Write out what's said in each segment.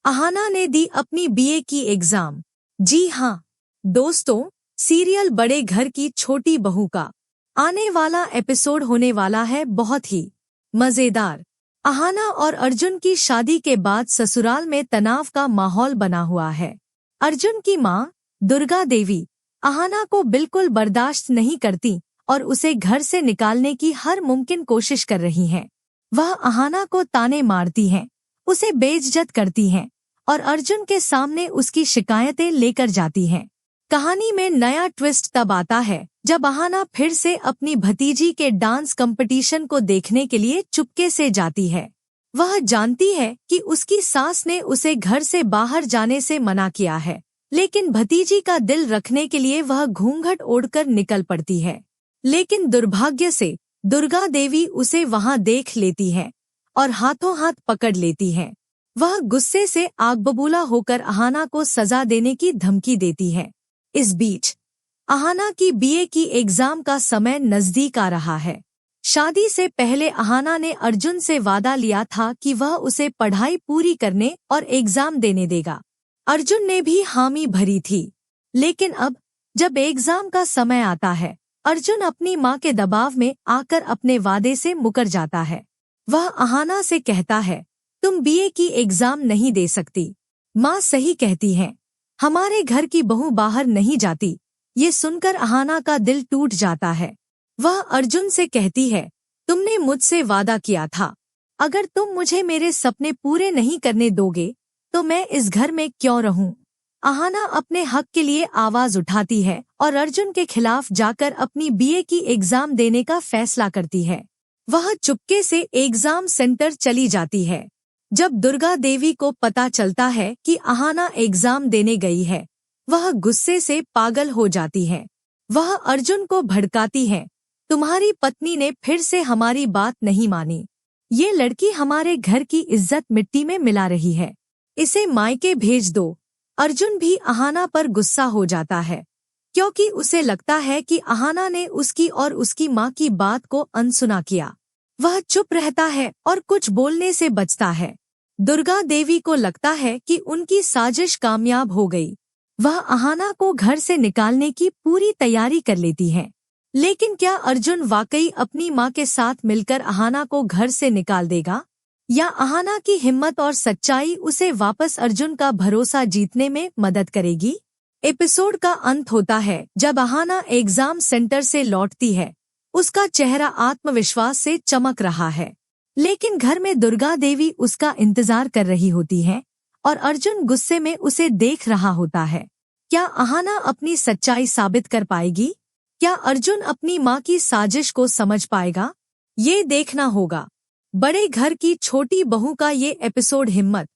अहाना ने दी अपनी बीए की एग्जाम। जी हाँ दोस्तों, सीरियल बड़े घर की छोटी बहू का आने वाला एपिसोड होने वाला है बहुत ही मजेदार। अहाना और अर्जुन की शादी के बाद ससुराल में तनाव का माहौल बना हुआ है। अर्जुन की माँ दुर्गा देवी अहाना को बिल्कुल बर्दाश्त नहीं करती और उसे घर से निकालने की हर मुमकिन कोशिश कर रही हैं। वह अहाना को ताने मारती हैं, उसे बेइज्जत करती हैं और अर्जुन के सामने उसकी शिकायतें लेकर जाती हैं। कहानी में नया ट्विस्ट तब आता है जब अहाना फिर से अपनी भतीजी के डांस कंपटीशन को देखने के लिए चुपके से जाती है। वह जानती है कि उसकी सास ने उसे घर से बाहर जाने से मना किया है, लेकिन भतीजी का दिल रखने के लिए वह घूंघट ओढ़कर निकल पड़ती है। लेकिन दुर्भाग्य से दुर्गा देवी उसे वहां देख लेती है और हाथों हाथ पकड़ लेती है। वह गुस्से से आग बबूला होकर अहाना को सजा देने की धमकी देती है। इस बीच अहाना की बीए की एग्जाम का समय नजदीक आ रहा है। शादी से पहले अहाना ने अर्जुन से वादा लिया था कि वह उसे पढ़ाई पूरी करने और एग्जाम देने देगा। अर्जुन ने भी हामी भरी थी, लेकिन अब जब एग्जाम का समय आता है, अर्जुन अपनी माँ के दबाव में आकर अपने वादे से मुकर जाता है। वह अहाना से कहता है, तुम बीए की एग्जाम नहीं दे सकती। माँ सही कहती हैं, हमारे घर की बहू बाहर नहीं जाती। ये सुनकर अहाना का दिल टूट जाता है। वह अर्जुन से कहती है, तुमने मुझसे वादा किया था, अगर तुम मुझे मेरे सपने पूरे नहीं करने दोगे तो मैं इस घर में क्यों रहूं। अहाना अपने हक के लिए आवाज उठाती है और अर्जुन के खिलाफ जाकर अपनी बीए की एग्जाम देने का फैसला करती है। वह चुपके से एग्जाम सेंटर चली जाती है। जब दुर्गा देवी को पता चलता है कि अहाना एग्जाम देने गई है, वह गुस्से से पागल हो जाती है। वह अर्जुन को भड़काती है, तुम्हारी पत्नी ने फिर से हमारी बात नहीं मानी। ये लड़की हमारे घर की इज्जत मिट्टी में मिला रही है, इसे मायके भेज दो। अर्जुन भी अहाना पर गुस्सा हो जाता है, क्योंकि उसे लगता है कि अहाना ने उसकी और उसकी माँ की बात को अनसुना किया। वह चुप रहता है और कुछ बोलने से बचता है। दुर्गा देवी को लगता है कि उनकी साजिश कामयाब हो गई। वह अहाना को घर से निकालने की पूरी तैयारी कर लेती है। लेकिन क्या अर्जुन वाकई अपनी माँ के साथ मिलकर अहाना को घर से निकाल देगा, या अहाना की हिम्मत और सच्चाई उसे वापस अर्जुन का भरोसा जीतने में मदद करेगी? एपिसोड का अंत होता है जब अहाना एग्जाम सेंटर से लौटती है। उसका चेहरा आत्मविश्वास से चमक रहा है, लेकिन घर में दुर्गा देवी उसका इंतजार कर रही होती है और अर्जुन गुस्से में उसे देख रहा होता है। क्या अहाना अपनी सच्चाई साबित कर पाएगी? क्या अर्जुन अपनी माँ की साजिश को समझ पाएगा? ये देखना होगा। बड़े घर की छोटी बहू का ये एपिसोड हिम्मत,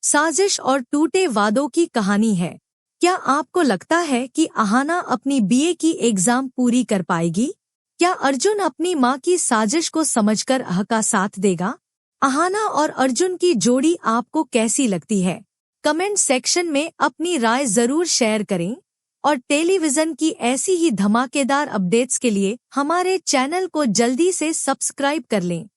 साजिश और टूटे वादों की कहानी है। क्या आपको लगता है कि अहाना अपनी बीए की एग्जाम पूरी कर पाएगी? क्या अर्जुन अपनी माँ की साजिश को समझकर अह का साथ देगा? अहाना और अर्जुन की जोड़ी आपको कैसी लगती है? कमेंट सेक्शन में अपनी राय जरूर शेयर करें और टेलीविजन की ऐसी ही धमाकेदार अपडेट्स के लिए हमारे चैनल को जल्दी से सब्सक्राइब कर लें।